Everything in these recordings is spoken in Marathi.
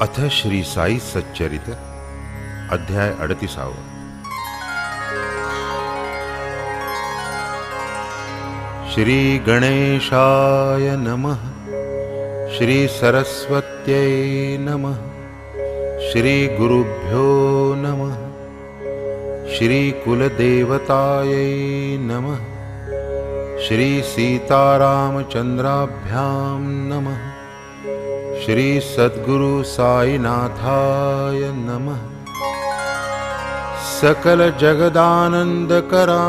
अथ श्री साई सच्चरित अध्याय 38। श्री गणेशाय नमः। श्री सरस्वत्यै नमः। श्री गुरुभ्यो नमः। श्री कुलदेवतायै नमः। श्री सीतारामचंद्राभ्यां नमः। श्री सद्गुरु साईनाथाय नमः। सकल जगदानंदकरा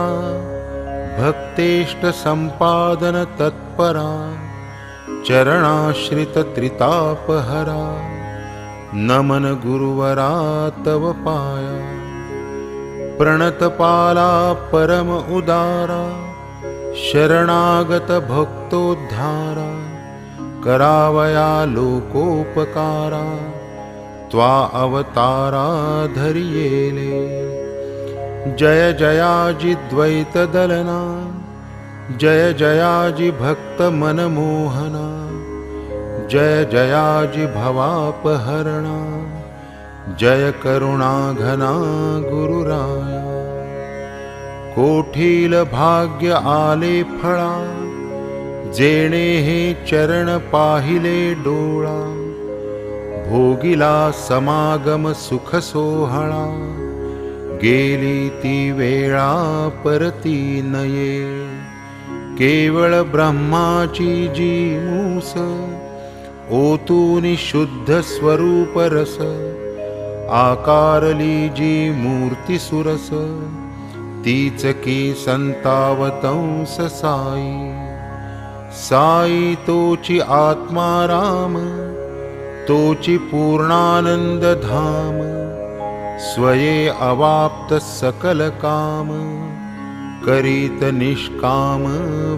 भक्तेष्ट संपादन तत्परा चरणाश्रित त्रितापहरा नमन गुरुवरा तव पाया। प्रणतपाला परम उदारा शरणागत भक्तोद्धारा करावया लोकोपकारा त्वा अवतारा धरियेले। जय जयाजी द्वैत दलना जय जयाजी भक्त मनमोहना जय जयाजी भवापहरणा जय करुणा घना गुरुराया। कोठील भाग्य आले फळा जेणे हे चरण पाहिले डोळा। भोगिला समागम सुख सोहळा गेली ती वेळा परती नये। केवळ ब्रह्माची जी मूस ओतूनि शुद्ध स्वरूप रस आकारली जी मूर्ती सुरस तीच की संतावतंस साई। साई तोची आत्मा राम तोची पूर्णानंद धाम स्वये अवाप्त सकल काम करीत निष्काम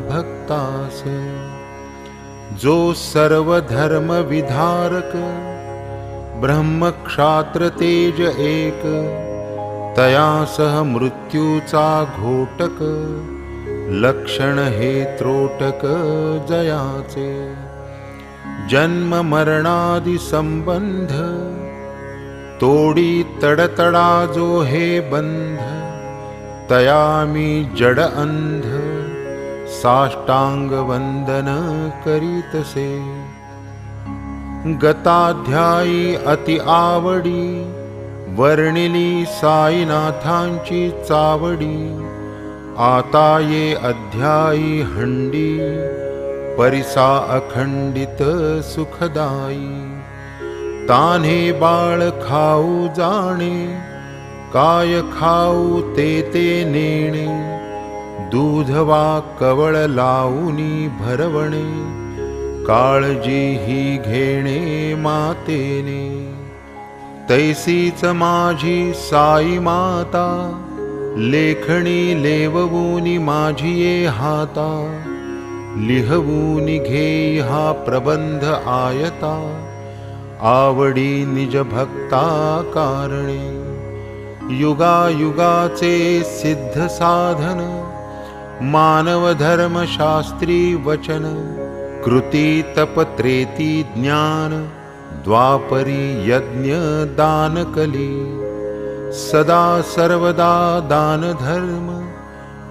भक्तास। जो सर्व धर्म विधारक ब्रह्म क्षात्र तेज एक तया सह मृत्यूचा घोटक लक्षण हे त्रोटक जयाचे। जन्म मरणादि संबंध तोडी तडतडा जो हे बंध तया मी जड अंध साष्टांग वंदन करीतसे। गताध्यायी अति आवडी वर्णिली साईनाथांची चावडी। आता ये अध्यायी हंडी परिसा अखंडित सुखदायी। तान्हे बाळ खाऊ जाणे काय खाऊ ते नेणे। दूध वा कवळ लावूनी भरवणे काळजी ही घेणे मातेने। तैसीच माझी साई माता लेखणी लेववूनी माझी ये हाता। लिहवूनी घे हा प्रबंध आयता आवडी निज भक्ता कारणे। युगायुगाचे सिद्ध साधन मानव धर्म शास्त्री वचन। कृती तपत्रेती ज्ञान द्वापरी यज्ञ दान कली। सदा सर्वदा दान धर्म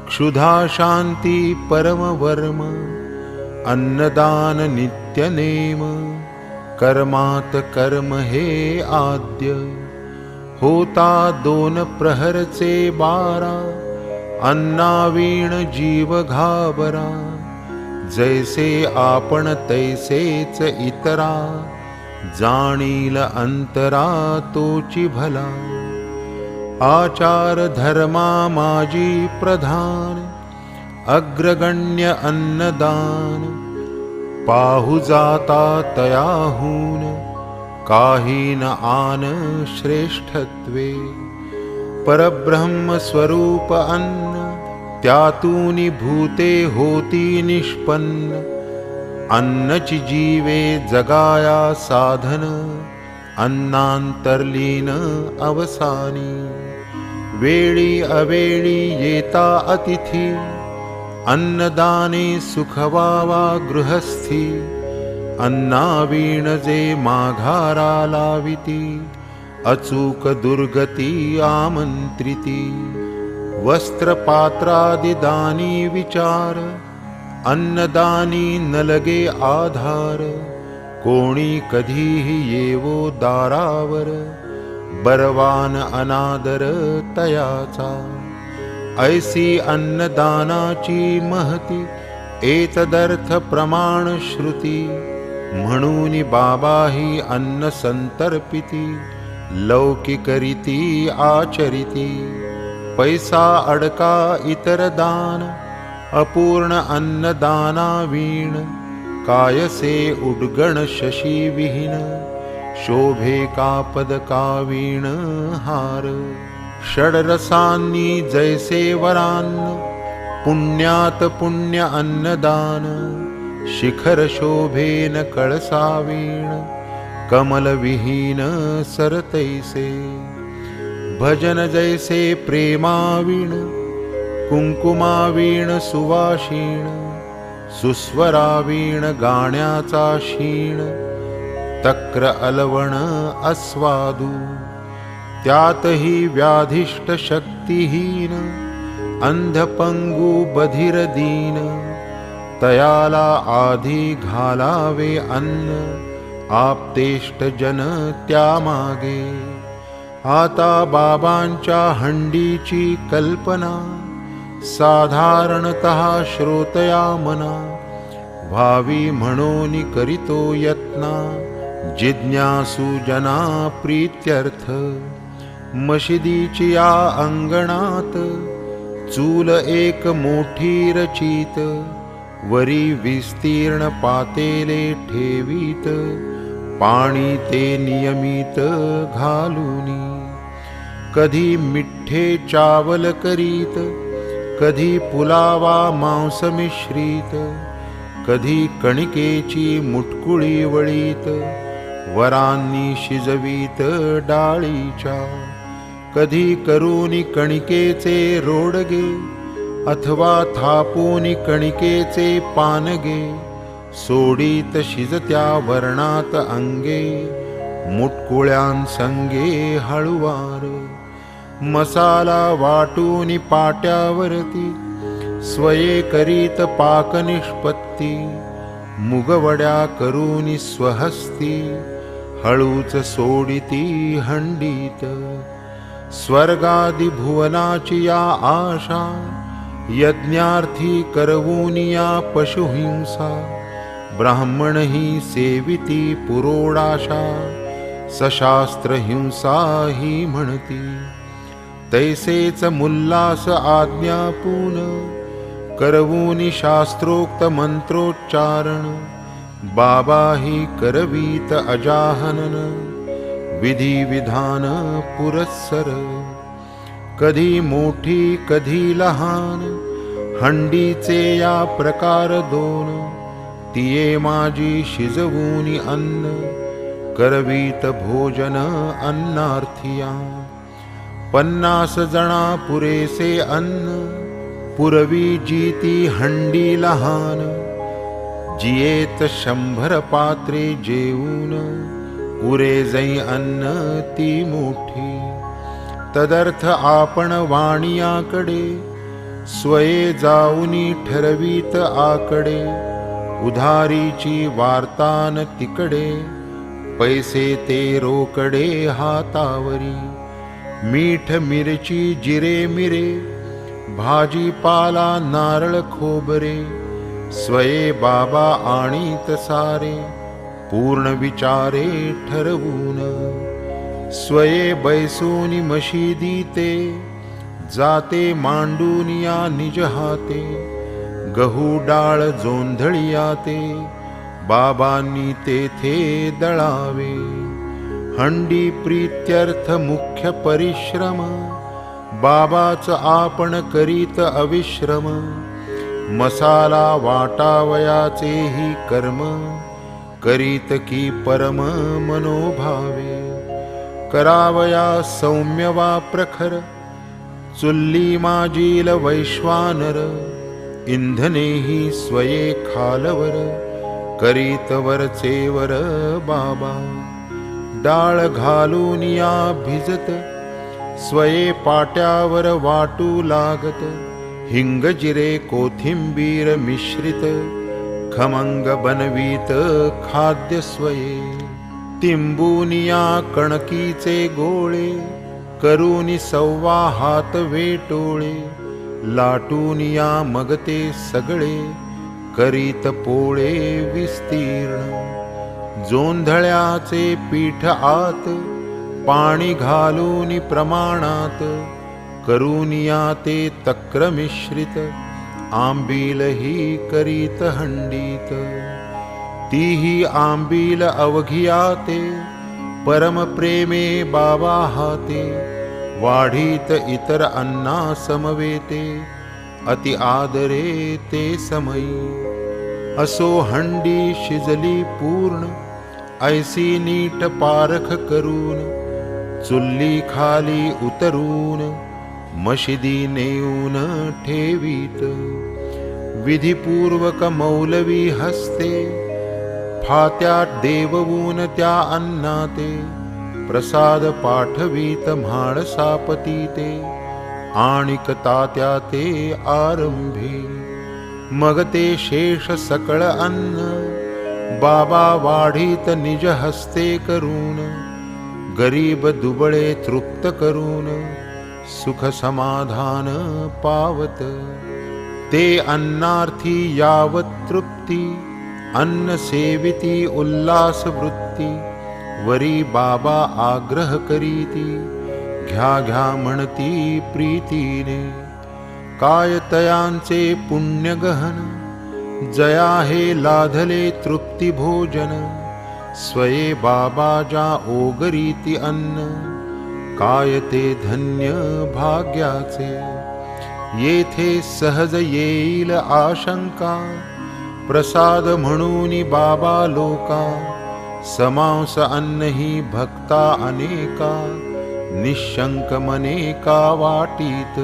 क्षुधा शांती परम वर्म। अन्नदान नित्य नेम कर्मात कर्म हे आद्य। होता 2 प्रहरचे 12 अन्नावीण जीव घाबरा। जैसे आपण तैसेच इतरा जाणील अंतरा तोची भला। आचार धर्मा माझी प्रधान अग्रगण्य अन्नदान। पाहू जाता तयाहून काही न आन श्रेष्ठत्वे। परब्रह्म स्वरूप अन्न त्यातूनी भूते होती निष्पन्न। अन्नची जीवे जगाया साधन अन्नांतर्लीन अवसानी। वेळी अवेळी येता अतिथी अन्नदाने सुखवावा गृहस्थी। अन्नावीण जे माघारा लाविती अचूक दुर्गती आमंत्रिती वस्त्रपात्रादि दानी विचार अन्नदानी न लगे आधार कोणी कधीही येवो दारावर बरवान अनादर तयाचा ऐसी अन्नदानाची महती एतदर्थ प्रमाण श्रुती म्हणून बाबा ही अन्न संतर्पिती लौकिकरीती आचरिती पैसा अडका इतर दान अपूर्ण अन्नदाना वीण कायसे उड्गण शशी विहीन शोभे कापद कावीण हार षडरसांनी जैसे वरान्न पुण्यात पुण्य अन्नदान शिखर शोभेन कळसावीण कमल विहीन सरतैसे भजन जैसे प्रेमावीण कुंकुमावीण सुवाशीण सुस्वरावीण गाण्याचा शीण तक्र अलवण अस्वादू त्यातही व्याधिष्ट शक्तिहीन अंधपंगू बधिर दीन तयाला आधी घालावे अन्न आपतेष्ट जन त्यामागे आता बाबांच्या हंडीची कल्पना साधारणतः श्रोतया मना भावी म्हणून करितो यत्ना जिज्ञासू जना प्रीत्यर्थ मशिदीची या अंगणात चूल एक मोठी रचित वरी विस्तीर्ण पातेले ठेवीत पाणी ते नियमित घालूनी कधी मिठ्ठे चावल करीत कधी पुलावा मांस मिश्रित कधी कणिकेची मुटकुळी वळीत वरांनी शिजवीत डाळीच्या कधी करूनी कणिकेचे रोडगे अथवा थापूनी कणिकेचे पानगे सोडीत शिजत्या वर्णात अंगे मुटकुळ्यांसंगे हळुवार मसाला वाटूनी पाट्यावरती स्वये करीत पाक निष्पत्ती मुगवड्या करूनी स्वहस्ती हळूच सोडिती हंडीत स्वर्गादि भुवनाची या आशा यज्ञार्थी करवूनी या पशुहिंसा ब्राह्मण ही सेविती पुरोडाशा सशास्त्र हिंसा ही म्हणती तैसेच मुल्लास आज्ञापून करवूनी शास्त्रोक्त मंत्रोच्चारण बाबा ही करवीत अजाहनन विधी विधान पुरस्सर कधी मोठी कधी लहान हंडीचे या प्रकार दोन तिये माझी शिजवूनी अन्न करवीत भोजन अन्नार्थिया 50 जना पुरेसे अन्न पुरवी जीती हंडी लहान जियेत 100 पात्रे जेवून उरे जै अन्न ती मोठी तदर्थ आपण वाणियाकडे स्वये जाऊनी ठरवीत आकडे उधारीची वार्तान तिकडे पैसे ते रोकडे हातावरी मीठ मिरची जिरे मिरे भाजीपाला नारळ खोबरे स्वये बाबा आणीत सारे पूर्ण विचारे ठरवून स्वये बैसूनी मशिदीते जाते मांडूनिया निज हाते गहू डाळ जोंधळियाते बाबांनी तेथे दळावे हंडी प्रीत्यर्थ मुख्य परिश्रम बाबाच आपण करीत अविश्रम मसाला वाटावयाचे ही कर्म करीत की परम मनोभावे करावया सौम्य वा प्रखर चुल्ली माजील वैश्वानर इंधनेही स्वये खालवर करीत वरचे वर बाबा, डाळ घालून या भिजत, स्वये पाट्यावर वाटू लागत, हिंग जिरे कोथिंबीर मिश्रित, खमंग बनवीत खाद्य स्वये. तिंबूनिया कणकीचे गोळे, करूनी सव्वा हात वेटोळे, लाटूनिया मग ते सगळे, करीत पोळे विस्तीर्ण. जोंधळ्याचे पीठ आत, पाणी घालून प्रमाणात, करूनिया ते तक्र मिश्रित, आंबीलही करीत हंडीत. तीही आंबील अवघियाते, परम प्रेमे बाबा हाते, वाढीत इतर अन्ना समवेते, अति आदरे ते समयी. असो हंडी शिजली पूर्ण, ऐसी नीट पारख करून, चुल्ली खाली उतरून, मशिदी नेऊन ठेवीत. विधिपूर्वक मौलवी हस्ते, फात्यात देववून त्या अन्नाते, प्रसाद पाठवीत म्हाळसापती ते, आणिक तात्या ते आरंभी. मग ते शेष सकळ अन्न, बाबा वाढीत निज हस्ते करून, गरीब दुबळे तृप्त करून, सुख समाधान पावत. ते अन्नार्थी यावत तृप्ती, अन्न सेविती उल्लास वृत्ती, वरी बाबा आग्रह करीती, घ्या घ्या म्हणती प्रीतीने. काय तयांचे पुण्य गहन, जया हे लाधले तृप्ती भोजन, स्वये बाबा जा ओगरीती अन्न, काय ते धन्य भाग्याचे. येथे सहज येईल आशंका, प्रसाद म्हणून बाबा लोका, समांस अन्न ही भक्ता अनेका, निशंक मने का वाटीत.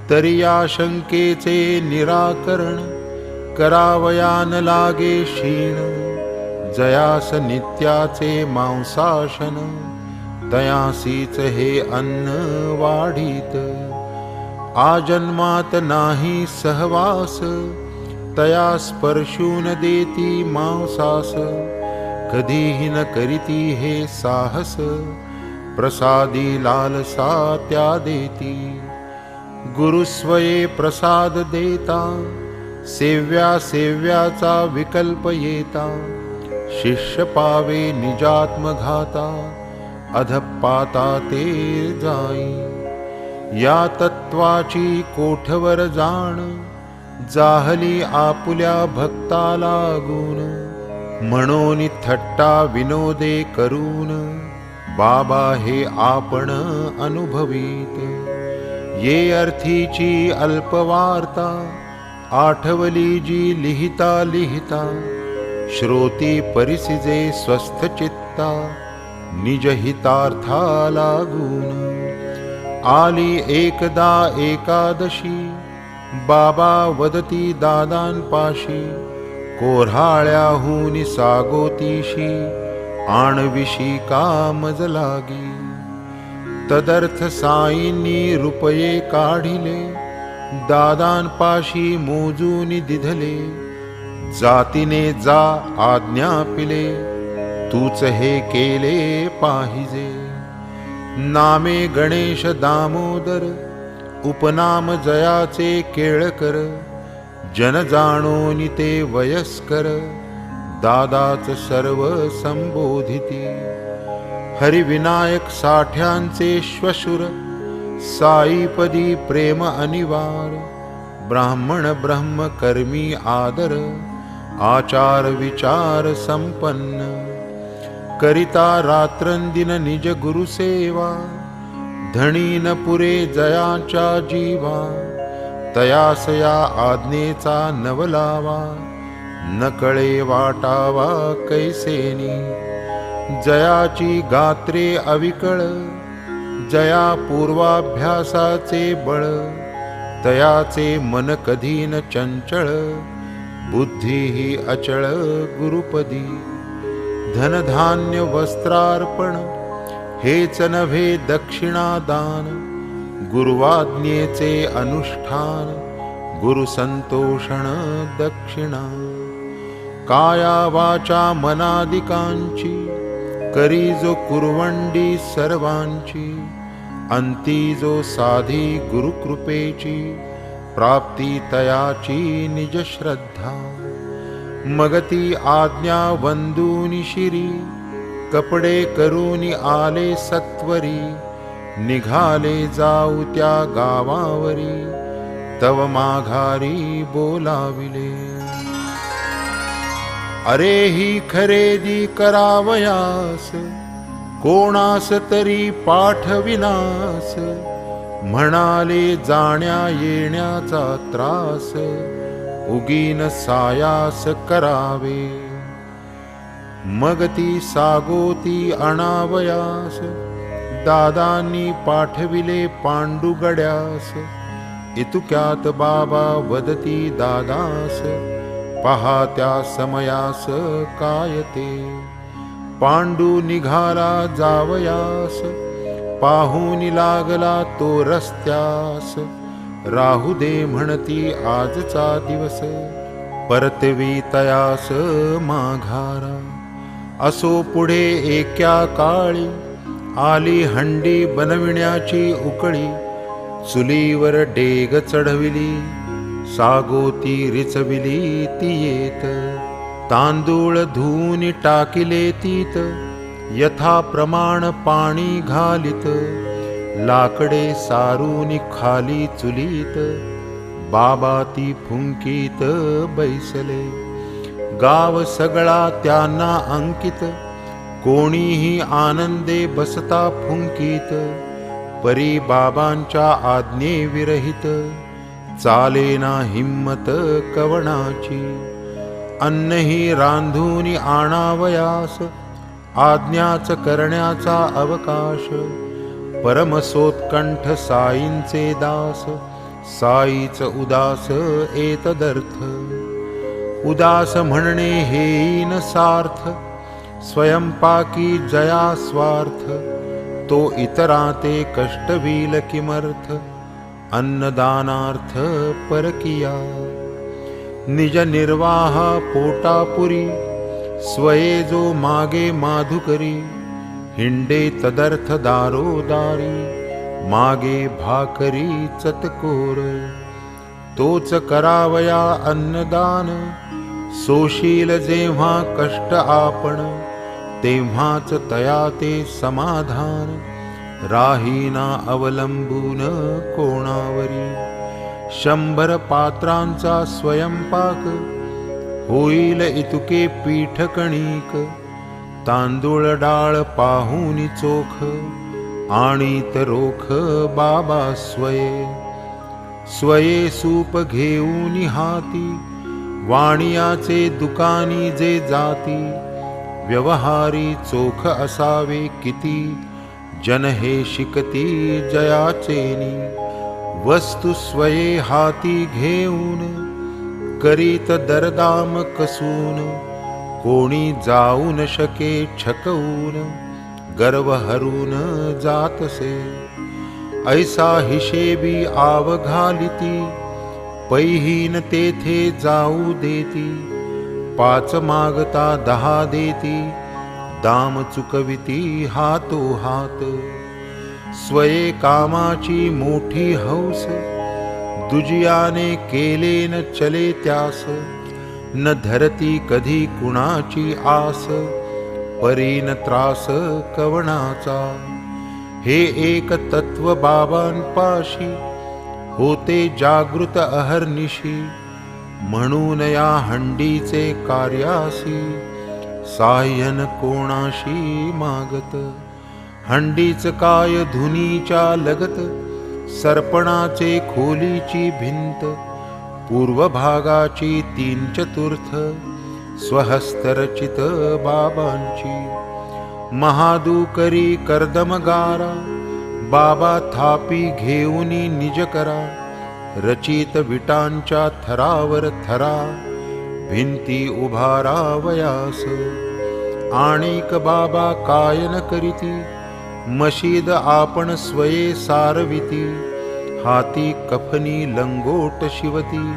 तरी या शंकेचे निराकरण, करावयान लागे क्षीण, जयास नित्याचे मांसाशन, तयासीच हे अन्न वाढीत. आजन्मात नाही सहवास, तया स्पर्शून देती मांसास, कधीही न करीती हे साहस, प्रसादी लालसा त्या देती. गुरुस्वये प्रसाद देता, सेव्या सेव्याचा विकल्प येता, शिष्य पावे निजात्मघाता, अधपाता ते जाई. या तत्वाची कोठवर जाण, जाहली आपुल्या भक्ताला गुण, म्हणून थट्टा विनोदे करून, बाबा हे आपण अनुभवीत. ये अर्थीची अल्पवार्ता, आठवली जी लिहिता लिहिता, श्रोती परिसिजे स्वस्थ चित्ता, निजहितार्था लागून. आली एकदा एकादशी, बाबा वदती दादांपाशी, कोऱ्हाळ्याहून सागोतीशी, आणविशी कामज लागी. तदर्थ साईंनी रुपये काढिले, दादांपाशी मोजून दिधले. जातीने जा आज्ञा पिले, तूच हे केले पाहिजे. नामे गणेश दामोदर, उपनाम जयाचे केळकर, जन जाणोनी ते वयस्कर, दादाच सर्व संबोधिती. हरिविनायक साठ्यांचे श्वशुर, साईपदी प्रेम अनिवार. ब्राह्मण ब्रह्म कर्मी आदर, आचार विचार संपन्न. करिता रात्रंदिन निज गुरुसेवा, धनी न पुरे जयाच्या जीवा. तयासया आज्ञेचा नवलावा, न कळे वाटावा कैसेनी. जयाची गात्रे अविकळ, जया पूर्वाभ्यासाचे बळ. तयाचे मन कधी न चंचळ, बुद्धी ही अचळ गुरुपदी. धनधान्य वस्त्रार्पण हेच नव्हे दक्षिणादान. गुरुवाज्ञेचे अनुष्ठान गुरुसंतोषण दक्षिणा. काया वाचा मनादिकांची करी जो कुरवंडी सर्वांची. अंती जो साधी गुरुकृपेची प्राप्ती तयाची निज श्रद्धा. मगती आज्ञा वंदूनि शिरी कपडे करूनी आले सत्वरी. निघाले जाऊ त्या गावावरी तव माघारी बोलाविले. अरे ही खरेदी करावयास कोणास तरी पाठविनास. म्हणाले जाण्या येण्याचा त्रास उगीन सायास करावे. मग ती सागोती आणावयास दादांनी पाठविले पांडुगड्यास. इतुक्यात बाबा वदती दादास पहा त्या समयास काय ते. पांडू निघाला जावयास पाहून लागला तो रस्त्यास. राहू दे म्हणती आजचा दिवस परतवी तयास माघारा. असो पुढे एक्या काळी आली हंडी बनविण्याची उकळी. चुलीवर डेग चढविली सागोती रिचविली ती येत. तांदूळ धुवून टाकिले तीत यथा प्रमाण पाणी घालित. लाकडे सारून खाली चुलीत बाबा ती फुंकीत बैसले. गाव सगळा त्यांना अंकित कोणीही आनंदे बसता फुंकीत. परी बाबांच्या आज्ञे विरहित चालेना हिम्मत कवणाची. अन्नही रांधून आणावयास आज्ञाच करण्याचा अवकाश. परमसोत्कंठ साईंचे दास साईच उदास एतदर्थ. उदास म्हणणे हेईन सार्थ स्वयंपाकी जया स्वार्थ. तो इतरा ते कष्टवील किमर्थ अन्नदानार्थ परकिया. निज निर्वाह पोटापुरी स्वये जो मागे माधुकरी. हिंडे तदर्थ दारोदारी मागे भाकरी चतकोर. तोच करावया अन्नदान सोशील जेव्हा कष्ट आपण. तेव्हाच तया ते समाधान राहीना अवलंबून कोणावरी. 100 पात्रांचा स्वयंपाक होईल इतुके पीठ कणिक. तांदूळ डाळ पाहुनी चोख आणीत रोख बाबा स्वये. स्वये सूप घेऊनी हाती वाणियाचे दुकानी जे जाती. व्यवहारी चोख असावे किती जन हे शिकती जयाचेनी. वस्तू स्वये हाती घेऊन करीत दरदाम कसून. कोणी जाऊ न शके छकवून गर्व हरून जातसे. ऐसा हिशेबी आव घालिती पैहीन तेथे जाऊ देती. 5 मागता 10 देती दाम चुकविती हातो हात. स्वये कामाची मोठी हौस दुजियाने केले न चले त्यास. न धरती कधी कुणाची आस परीन त्रास कवणाचा. हे एक तत्व बाबांपाशी होते जागृत अहर्निशी. म्हणून या हंडीचे कार्यासी साह्यन कोणाशी मागत. हंडीच काय धुनीच्या लगत सर्पणाचे खोलीची भिंत. पूर्व भागाची 3/4 स्वहस्तरचित बाबांची. महादुकरी कर्दमगारा बाबा थापी घेऊनी निज करा. रचित विटांच्या थरावर थरा भिंती उभारावयास. आणिक बाबा काय न करीती, मशीद आपण स्वये सारविती. हाती कफनी लंगोट शिवती,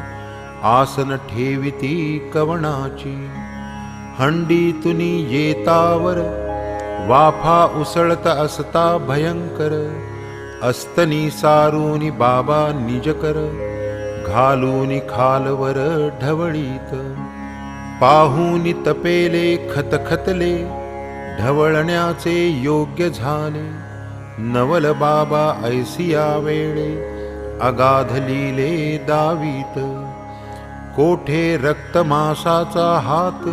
आसन ठेविती कवणाची. हंडीतुनी येतावर वाफा उसळत असता भयंकर. अस्तनी सारूनी बाबा निजकर, घालूनी खालवर ढवळीत. पाहूनी तपेले खतखतले, ढवळण्याचे योग्य झाले. नवल बाबा ऐसिया वेळे, अगाध लीले दावीत. कोठे रक्तमासाचा हात,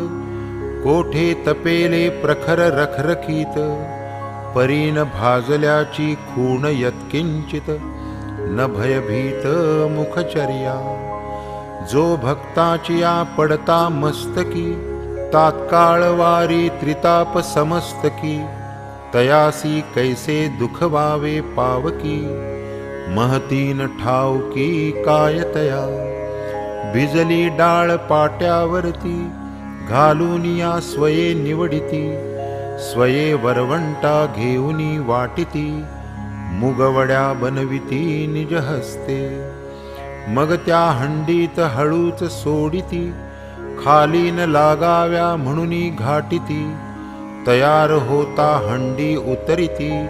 कोठे तपेले प्रखर रखरखीत. परीन भाजल्याची खूण यत्किंचित, न भयभीत मुखचर्या. जो भक्ताची या पडता मस्तकी, तात्काळ वारी त्रिताप समस्तकी. तयासी कैसे दुख वावे पावकी, महतीन ठाऊकी काय तया. भिजली डाळ पाट्यावरती, घालूनिया स्वये निवडिती. स्वये वरवंटा घेऊनी वाटिती, मुगवड्या बनविती निज हस्ते. मग त्या हंडीत हळूच सोडिती, खाली न लागाव्या म्हणूनी घाटिती. तयार होता हंडी उतरिती,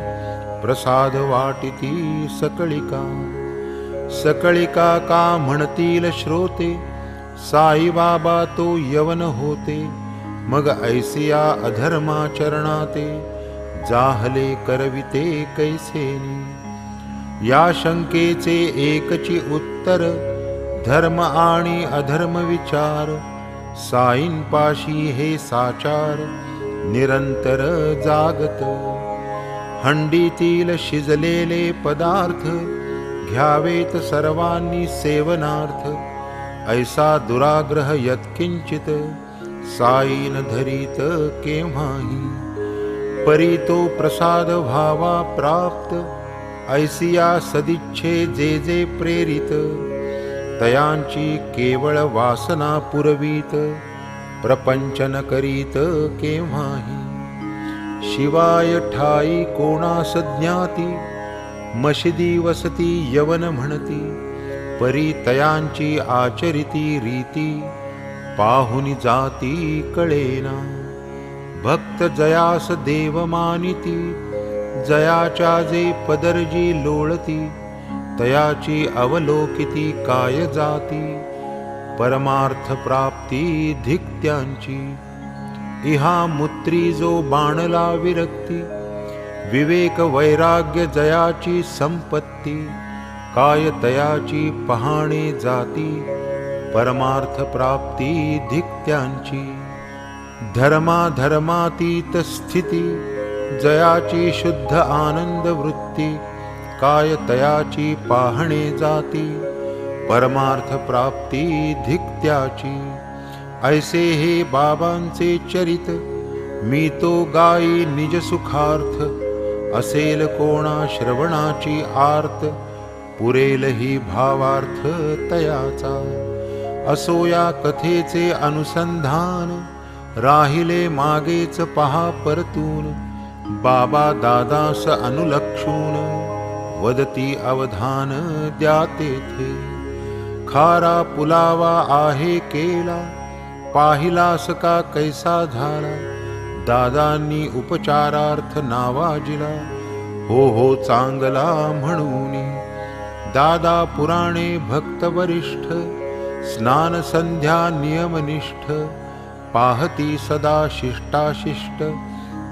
प्रसाद वाटिती सकळिका. सकळिका का म्हणतील श्रोते, साईबाबा तो यवन होते. मग ऐसिया अधर्माचरणाते, जाहले करविते कैसेनी. या शंकेचे एकची उत्तर, धर्म आणि अधर्म विचार. साईंपाशी हे साचार, निरंतर जागत. हंडीतील शिजलेले पदार्थ, घ्यावेत सर्वांनी सेवनार्थ. ऐसा दुराग्रह यत्किंचित, साईन धरीत केव्हाही. परी तो प्रसाद व्हावा प्राप्त, ऐसिया सदिच्छे जे जे प्रेरित. तयांची केवळ वासना पुरवीत, प्रपंचन करीत केव्हाही. शिवाय ठाई कोणास ज्ञाती, मशिदी वसती यवन म्हणती. परी तयांची आचरिती रीती, पाहुनी जाती कळेना. भक्त जयास देव मानिती, जयाच्या जे पदरजी लोळती. तयाची अवलोकिती काय जाती, परमार्थ प्राप्ती धिक्त्यांची. इहा मूत्री जो बाणला विरक्ती, विवेक वैराग्य जयाची संपत्ती. काय तयाची पहाणे जाती, परमार्थ प्राप्ती धिक्त्यांची. धर्माधर्मातीत स्थिती, जयाची शुद्ध आनंद वृत्ती. काय तयाची पाहणे जाती, परमार्थ प्राप्ती धिक्त्याची. ऐसे हे बाबांचे चरित, मी तो गाई निज सुखार्थ. असेल कोणा श्रवणाची आर्त, पुरेल ही भावार्थ तयाचा. असो या कथेचे अनुसंधान, राहिले मागेच पहा परतून. बाबा दादास अनुलक्षून, वदती अवधान द्या तेथे. खारा पुलावा आहे केला, पाहिलास का कैसा झाला. दादांनी उपचारार्थ नावाजिला, हो चांगला म्हणूनी. दादा पुराणे भक्त वरिष्ठ, स्नान संध्या नियमनिष्ठ. पाहती सदा शिष्टाशिष्ट,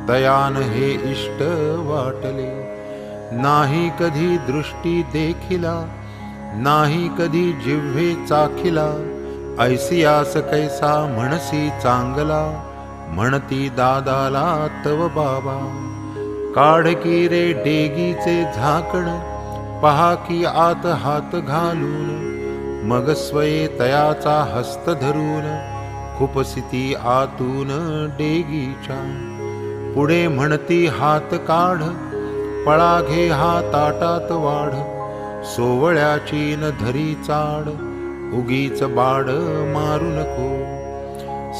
तयान हे इष्ट वाटले. नाही कधी दृष्टी देखिला, नाही कधी जिव्हे चाखिला. ऐसियास कैसा म्हणसी चांगला, म्हणती दादाला तव बाबा. काढ की रे डेगीचे झाकण, पहा की आत हात घालून. मग स्वये तयाचा हस्त धरून, खुपसिती आतून डेगीच्या. पुढे म्हणती हात काढ, पळा घे हा ताटात वाढ. सोवळ्याची न धरी चाड, उगीच बाड मारू नको.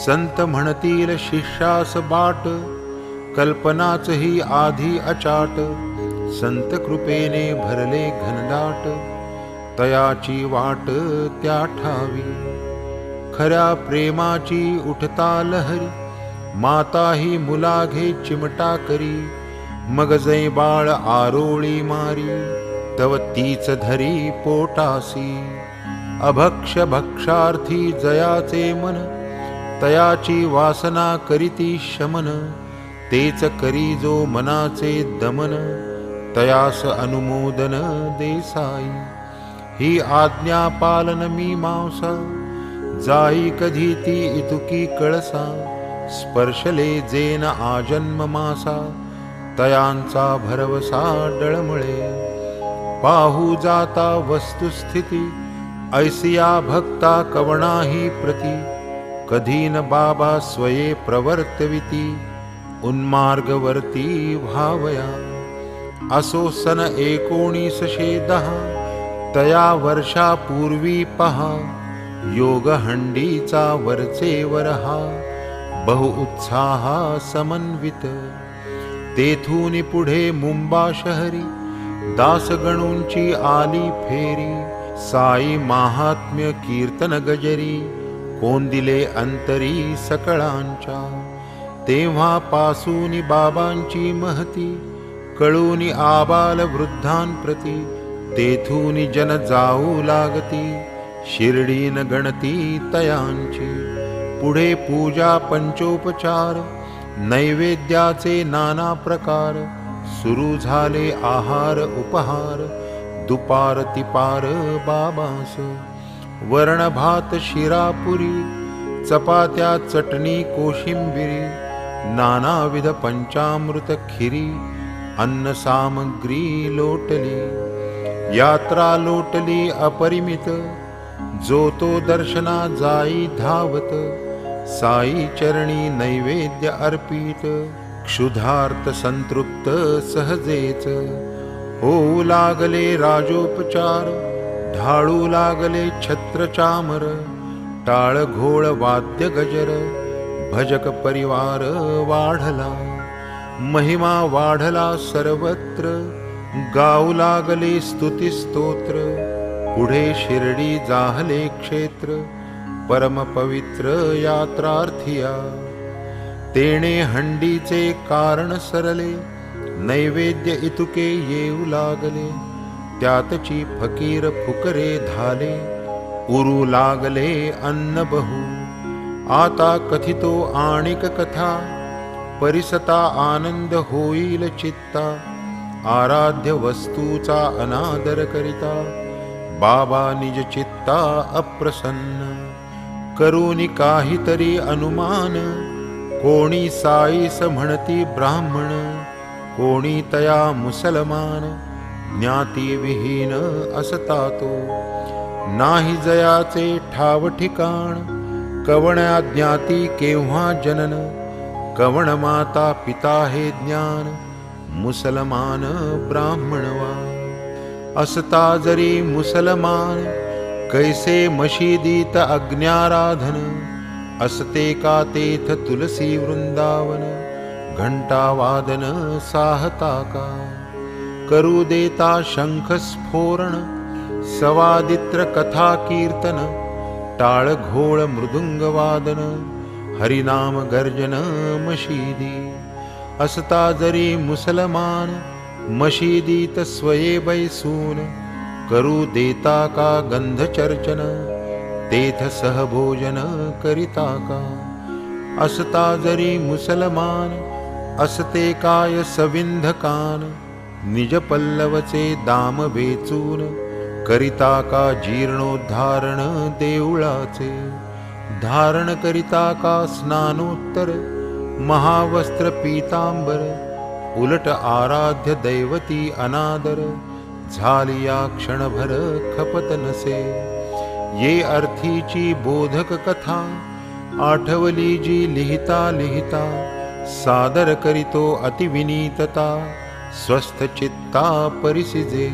संत म्हणतील शिष्यास बाट, कल्पनाच ही आधी अचाट. संत कृपेने भरले घनदाट, तयाची वाट त्या ठावी. खऱ्या प्रेमाची उठता लहरी, माता ही मुलाघे चिमटा करी. मग जै बाळ आरोळी मारी, तव तीच धरी पोटासी. अभक्ष भक्षार्थी जयाचे मन, तयाची वासना करीती शमन. तेच करी जो मनाचे दमन, तयास अनुमोदन देसाई. ही आज्ञा पालन मीमांसा, जाई कधी ती इतुकी कळसा. स्पर्शले जेन आजन्म मासा, तयांचा भरवसा डळमळे. पाहू जाता वस्तुस्थिती, ऐसिया भक्ता कवणाही प्रती. कधी न बाबा स्वये प्रवर्तविती, उन्मार्गवर्ती व्हावया. असो सन 1910, तया वर्षापूर्वी पहा. योग हंडीचा वरचे वरहा, बहु उत्साहा समन्वित. तेथून पुढे मुंबा शहरी, दासगणूंची आली फेरी. साई महात्म्य कीर्तन गजरी, कोंदिले अंतरी सकळांच्या. तेव्हापासून बाबांची महती, कळूनी आबाल वृद्धांप्रती. तेथून जन जाऊ लागती, शिर्डीन गणती तयांची. पुढे पूजा पंचोपचार, नैवेद्याचे नाना प्रकार. सुरू झाले आहार उपहार, दुपार तिपार बाबास. वरण भात शिरापुरी, चपात्या चटणी कोशिंबिरी. नानाविध पंचामृत खिरी, अन्न सामग्री लोटली. यात्रा लोटली अपरिमित, जो तो दर्शना जाई धावत. साई चरणी नैवेद्य अर्पित, क्षुधार्त संतृप्त सहजेच. होऊ लागले राजोपचार, ढाळू लागले छत्र चामर. टाळ घोळ वाद्य गजर, भजक परिवार वाढला. महिमा वाढला सर्वत्र, गाऊ लागले स्तुती स्तोत्र. पुढे शिर्डी जाहले क्षेत्र, परम पवित्र यात्रार्थिया. तेणे हंडीचे कारण सरले, नैवेद्य इतुके येऊ लागले. त्यातची फकीर फुकरे धाले, उरू लागले अन्न बहु. आता कथितो आणिक कथा, परिसता आनंद होईल चित्ता. आराध्य वस्तूचा अनादर करिता, बाबा निज चित्ता अप्रसन्न. करूनी काहीतरी अनुमान, कोणी साईस म्हणती ब्राह्मण. कोणी तया मुसलमान, ज्ञाती विहीन असता तो. नाही जयाचे ठाव ठिकाण, कवण्या ज्ञाती केव्हा जनन. कवण माता पिता हे ज्ञान, मुसलमान ब्राह्मणवा. असता जरी मुसलमान, कैसे मशिदीत अग्न्याराधन. असते का तेथ तुलसी वृंदावन, घंटा वादन साहता का. करू देता शंख स्फोरण, सवादित्र कथा कीर्तन. टाळ घोळ मृदुंग वादन, हरिनाम गर्जन मशिदी. असता जरी मुसलमान, मशिदीत स्वये बैसून. करू देता का गंध चर्चन, तेथ सहभोजन करिता का. असता जरी मुसलमान, असते काय सविंध कान. निज पल्लवचे दाम वेचून, करिता का जीर्णोद्धारण देऊळाचे. धारण करिता का स्नानोत्तर, महावस्त्र पीतांबर. उलट आराध्य दैवती अनादर, झालिया क्षणभर खपत नसे. ये अर्थीची बोधक कथा, आठवली जी लिहिता लिहिता. सादर करितो अतिविनीतता, स्वस्थ चित्ता परिसिजे.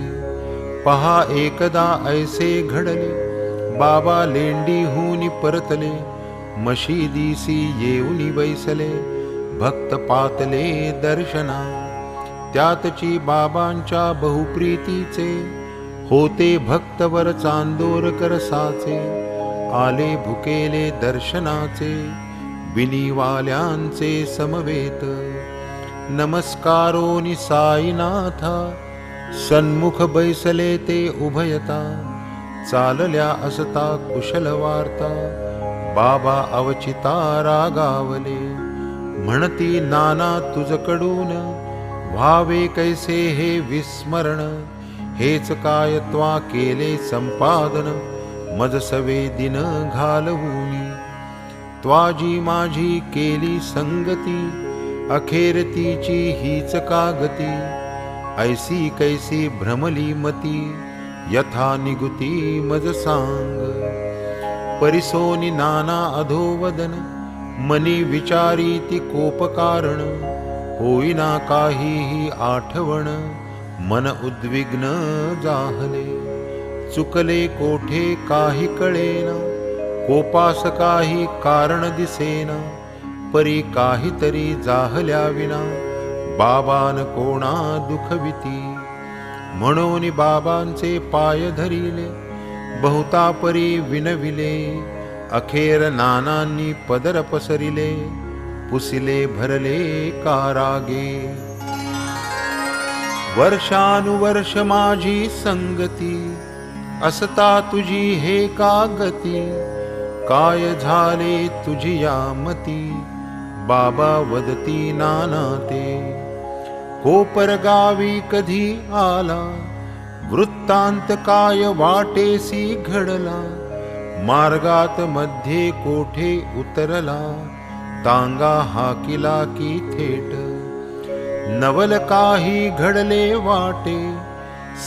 पहा एकदा ऐसे घडले, बाबा लेंडीहून परतले. मशिदीसी येऊनी बैसले भक्त पातले दर्शना. त्यातची बाबांच्या बहुप्रीतीचे होते भक्तवर चांदोरकर साचे. आले भुकेले दर्शनाचे बिनीवाल्यांचे समवेत. नमस्कारोनी साईनाथा सन्मुख बैसले ते उभयता. चालल्या असता कुशल वार्ता बाबा अवचिता रागावले. म्हणती नाना तुझकडून व्हावे कैसे हे विस्मरण. हेच काय त्वा केले संपादन मज सवे दिन घालवूनी. त्वाजी माझी केली संगती अखेर तिची हीच का गती. ऐसी कैसी भ्रमली मती यथा निगुती मज सांग. परिसोनी नाना अधोवदन मनी विचारीती कोप कारण. होईना काहीही आठवण मन उद्विग्न जाहले. चुकले कोठे काही कळेना कोपास काही कारण दिसेना. परी काहीतरी जाहल्या विना बाबान कोणा दुखविती. म्हणून बाबांचे पाय धरिले बहुता परी विनविले. अखेर नानांनी पदर पसरिले पुसिले भरले कारागे. वर्षानुवर्ष माझी संगती असता तुझी हे का गती. काय झाले तुझी या मती बाबा वदती नाना ते. कोपर गावी कधी आला वृत्तांत काय वाटेसी घडला. मार्गात मध्ये कोठे उतरला तांगा हाकिला की थेट. नवल काही घडले वाटे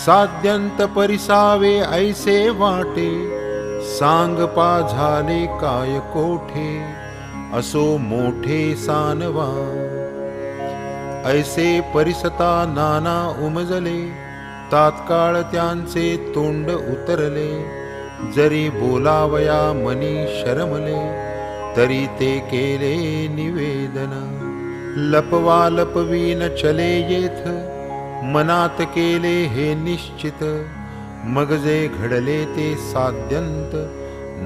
साध्यंत परिसावे ऐसे वाटे. सांग पा झाले काय कोठे असो मोठे सानवा. ऐसे परिसता नाना उमजले तात्काळ त्यांचे तोंड उतरले. जरी बोलावया मनी शरमले तरी ते केले निवेदन. लपवा लपवी न चले येथ मनात केले हे निश्चित. मग जे घडले ते साध्यंत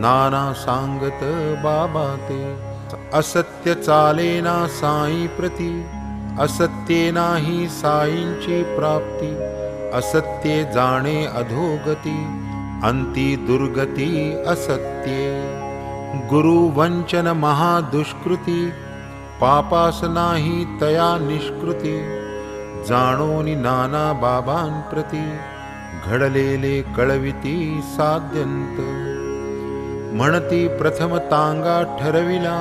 नाना सांगत बाबा ते. असत्य चालेना साई प्रती असत्ये नाही साईंची प्राप्ती. असत्ये जाणे अधोगती अंती दुर्गती असत्ये. गुरु वंचन महादुष्कृती पापास नाही तया निष्कृती. जाणोनी नाना बाबांप्रती घडलेले कळविती साध्यंत. म्हणती प्रथम तांगा ठरविला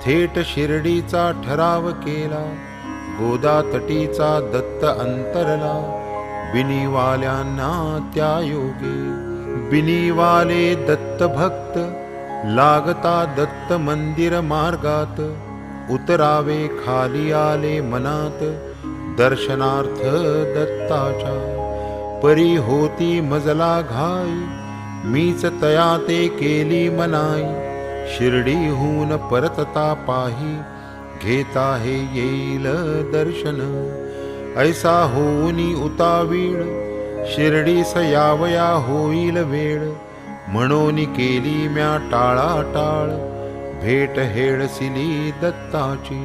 थेट शिर्डीचा ठराव केला. गोदा तटीचा दत्त अंतरला बिनीवाल्यांना त्या योगे. बिनीवाले दत्त भक्त लागता दत्त मंदिर मार्गात. उतरावे खाली आले मनात दर्शनार्थ दत्ताच्या. परी होती मजला घाई मीच तया ते केली मनाई. शिर्डीहून परतता पाही घेता हे येईल दर्शन. ऐसा होऊनी उतावीळ शिर्डीस यावया होईल वेळ. म्हणून केली म्या टाळाटाळ भेट हेळसिली दत्ताची.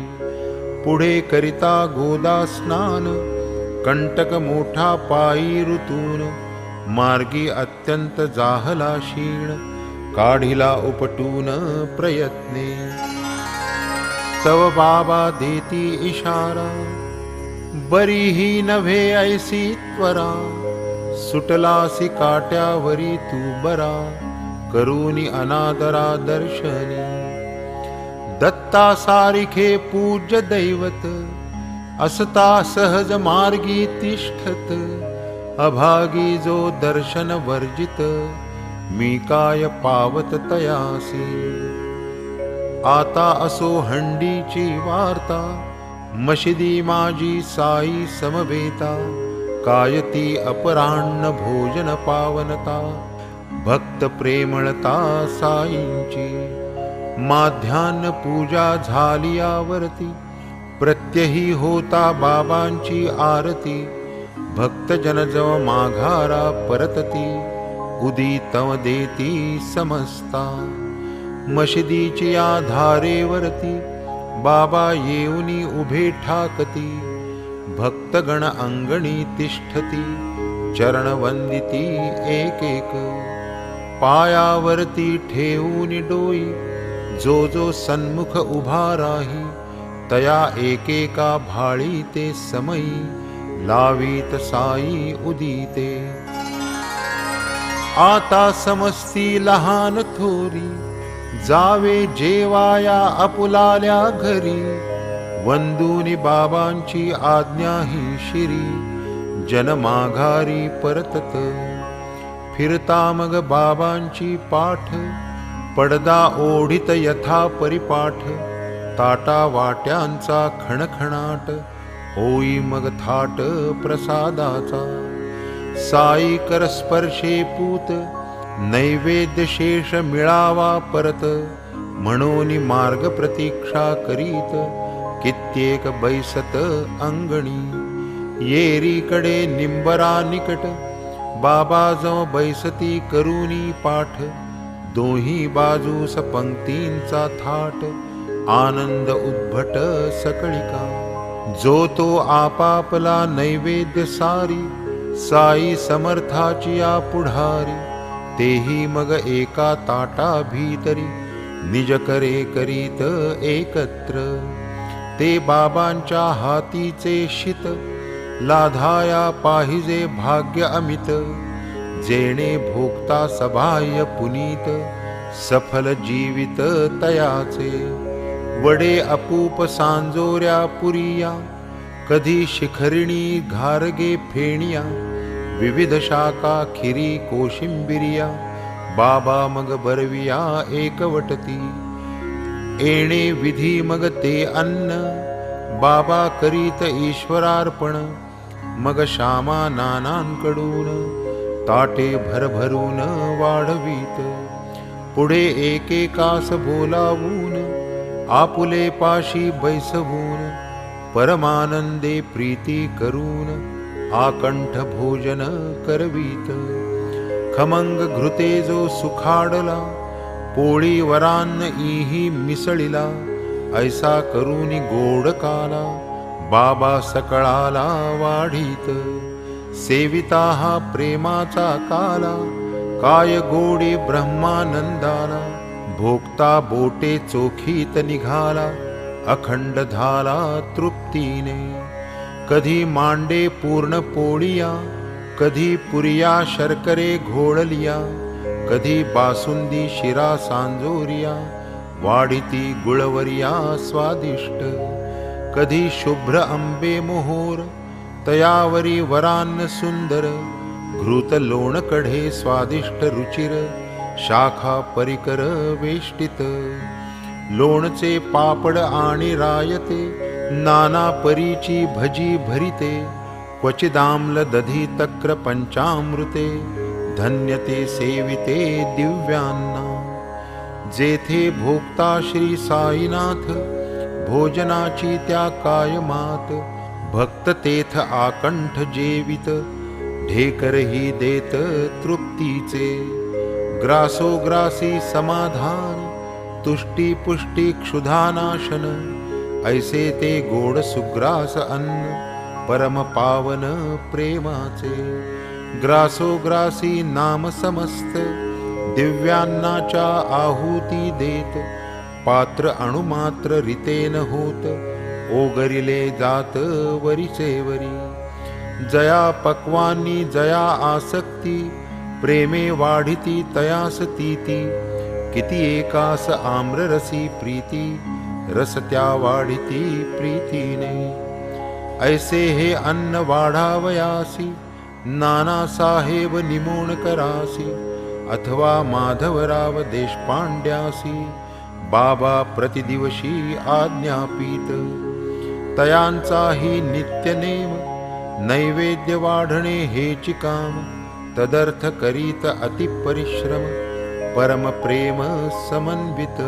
पुढे करिता गोदा स्नान कंटक मोठा पायी ऋतून. मार्गी अत्यंत जाहला क्षीण काढिला उपटून प्रयत्ने. तव बाबा देती इशारा बरीही नव्हे ऐसी त्वरा. सुटलासी काट्यावरी तू बरा करूनी अनादरा दर्शनी. दत्ता सारिखे पूज्य दैवत असता सहज मार्गी तिष्ठत. अभागी जो दर्शन वर्जित मी काय पावत तयासी. आता असो हंडीची वार्ता मशिदी माझी साई समवेता. कायती अपराह्न भोजन पावनता भक्त प्रेमळता साईंची. माध्यान्ह पूजा झाली आवर्ती, प्रत्यही होता बाबांची आरती. भक्तजन जव माघारा परतती, उदितव देती समस्ता. मशिदीची आधारेवरती, बाबा येऊनी उभे ठाकती. भक्तगण अंगणी तिष्ठती, चरण वंदिती एक एक. पायावरती ठेवून डोई, जो जो सन्मुख उभा राही. तया एकेका भाळी ते समयी, लावीत साई उदिते. आता समस्ती लहान थोरी, जावे जेवाया आपुलाल्या घरी. वंदुनी बाबांची आज्ञा ही शिरी, जन माघारी परतत. फिरता मग बाबांची पाठ, पडदा ओढित यथा परिपाठ. ताटा वाट्यांचा खणखणाट, होई मग थाट प्रसादाचा. साई कर स्पर्शे पूत, नैवेद्य शेष मिळावा परत. म्हणून मार्ग प्रतीक्षा करीत, कित्येक बैसत अंगणी. येरीकडे निंबरा निकट, बाबा जो बैसती करूनी पाठ. दोही बाजूस पंक्तींचा थाट, आनंद उद्भट सकळिका. जो तो आपापला नैवेद्य सारी, साई समर्थाची या पुढारी. तेही मग एका ताटा भीतरी, निज करे करीत एकत्र. ते बाबांच्या हातीचे शीत, लाधाया पाहिजे भाग्य अमित. जेणे भोगता सबाह्य पुनीत, सफल जीवित तयाचे. वडे अपूप सांजोऱ्या पुरिया, कधी शिखरिणी घारगे फेणिया. विविध शाखा खिरी कोशिंबिरिया, बाबा मग बरविया एकवटती. येणे विधी मग ते अन्न, बाबा करीत ईश्वरार्पण. मग श्यामा नानांकडून, ताटे भरभरून वाढवीत. पुढे एकेकास बोलावून, आपुले पाशी बैसवून. परमानंदे प्रीती करून, आकंठ भोजन करवीत. खमंग घृते जो सुखाडला, पोळी वरान्न इही मिसळिला. ऐसा करूनी गोड काला, बाबा सकळाला वाढीत. सेविता हा प्रेमाचा काला, काय गोडी ब्रह्मानंदाला. भोगता बोटे चोखीत निघाला, अखंड झाला तृप्तीने. कधी मांडे पूर्ण पोळिया, कधी पुरिया शर्करे घोळलिया. कधी बासुंदी शिरा सांजोरिया, वाढिती गुळवरिया स्वादिष्ट. कधी शुभ्र आंबे मोहोर, तयावरी वरान्न सुंदर. घृत लोण कढे स्वादिष्ट रुचिर, शाखा परिकर वेष्टित. लोणचे पापड आणि रायते, नाना परीची भजी भरिते. क्वचिदाम्ल दधी तक्र पंचामृते, धन्यते सेविते दिव्यांना. जेथे भोगता श्री साईनाथ, भोजनाची त्या कायमात. भक्त तेथ आकंठ जेवित, ढेकरही देत तृप्तीचे. ग्रासोग्रासी समाधान, तुष्टी पुष्टी क्षुधानाशन. ऐसे ते गोड सुग्रास अन्न, परम पावन प्रेमाचे. ग्रासोग्रासी नाम समस्त, दिव्यांनाच्या आहुती देत. पात्र अणुमात्र रीतेन होत, ओगरिले जात वरीचे वरी. जया पक्वांनी जया आसक्ती, प्रेमे वाढिती तयास तीती. किती एकास आम्ररसी प्रीती, रस त्या वाढिती प्रीतीने. ऐसे हे अन्न वाढावयासी, नाना साहेब निमोण करासी. अथवा माधवराव देशपांड्यासी, बाबा प्रतिदिवशी आज्ञापित. तयांचाही नित्यनेम, नैवेद्य वाढणे हेची काम. तदर्थ करीत अतिपरिश्रम, परम प्रेम समन्वित.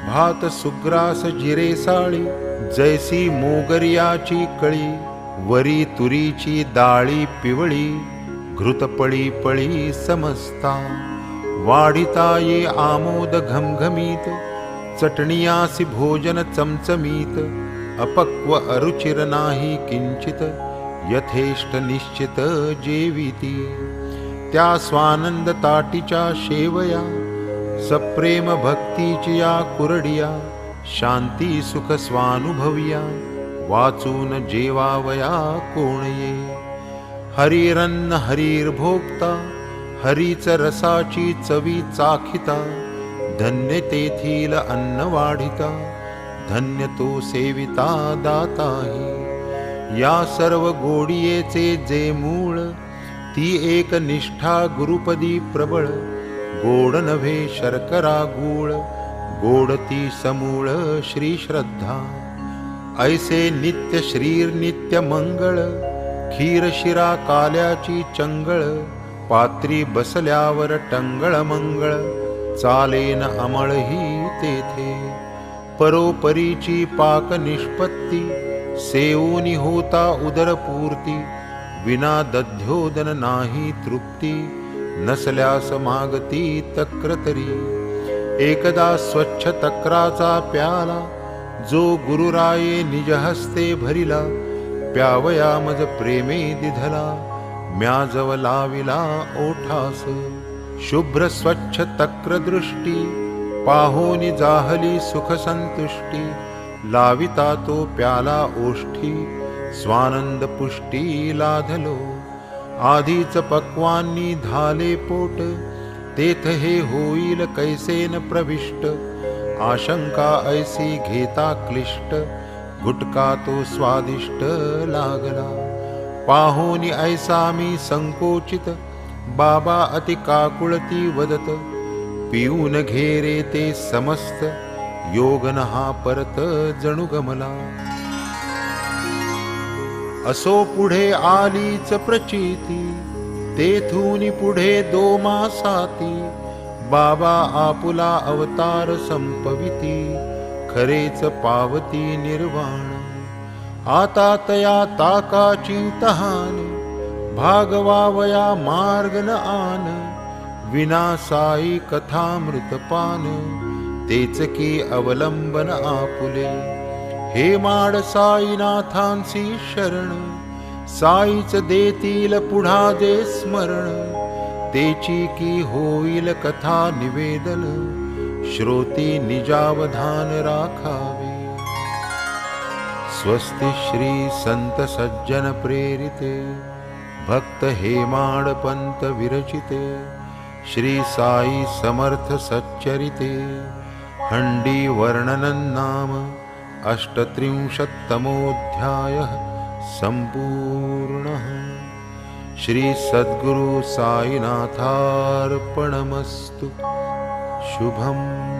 भात सुग्रास जिरे साळी, जैसी मोगर्याची कळी, वरी तुरीची डाळी पिवळी, घृतपळी पळी समजता, वाढिता ये आमोद घमघमीत, चटणियासी भोजन चमचमीत, अपक्व अरुचिर नाही किंचित, यथेष्ट निश्चित जेविती, त्या स्वानंद ताटीच्या शेवया, सप्रेम भक्तीची या कुरडिया, शांती सुख स्वानुभवया, वाचून जेवावया कोण ये, हरिरन्न हरिर्भोक्ता, हरीच रसाची चवी चाखिता, धन्य तेथील अन्न वाढिता, धन्य तो सेविता दाताही, या सर्व गोडियेचे जे मूळ, ती एक निष्ठा गुरुपदी प्रबळ, गोड नव्हे शर्करा गूळ, गोड ती समूळ श्री श्रद्धा, ऐसे नित्य श्रीर नित्य मंगळ, खीर शिरा काल्याची चंगळ, पात्री बसल्यावर टंगळ मंगळ, चालेन अमळही तेथे, परोपरीची पाक निष्पत्ती, सेवूनी होता उदरपूर्ती, विना दध्योदन नाही तृप्ती, नसल्यास मागती तक्र तरी, एकदा स्वच्छ तक्राचा प्याला, जो गुरुराये निजहस्ते भरिला, प्यावया मज प्रेमे दिधला, म्याजव लाविला ओठास, शुभ्र स्वच्छ तक्र दृष्टी, पाहोनी जाहली सुख संतुष्टी, लाविता तो प्याला ओष्ठी, स्वानंद पुष्टी लाधलो, आधीच पक्वांनी धाले पोट, तेथ हे होईल कैसेन प्रविष्ट, आशंका ऐसी घेता क्लिष्ट, गुटका तो स्वादिष्ट लागला, पाहोनी ऐसा मी संकोचित, बाबा अति काकुळती वदत, पिऊन घेरे ते समस्त, योगन हा परत जणू गमला, असो पुढे आलीच प्रचिती, तेथून पुढे 2 मासाती, बाबा आपुला अवतार संपविती, खरेच पावती निर्वाण, आता तया ताकाची तहान, भागवावया मार्ग न आन, विना साई कथामृतपान, तेच की अवलंबन आपुले, हे माड साईनाथांसी शरण, साईच देतील पुढा दे स्मरण, तेची की होईल कथा निवेदन, श्रोती निजावधान राखावे, स्वस्ति श्री संत सज्जन प्रेरिते, भक्त हेमाड पंत विरचिते, श्री साई समर्थ सच्चरिते, हंडी वर्णनं नाम 38तमोऽध्यायः सम्पूर्णः। श्री सद्गुरु साईनाथार्पणमस्तु। शुभम्।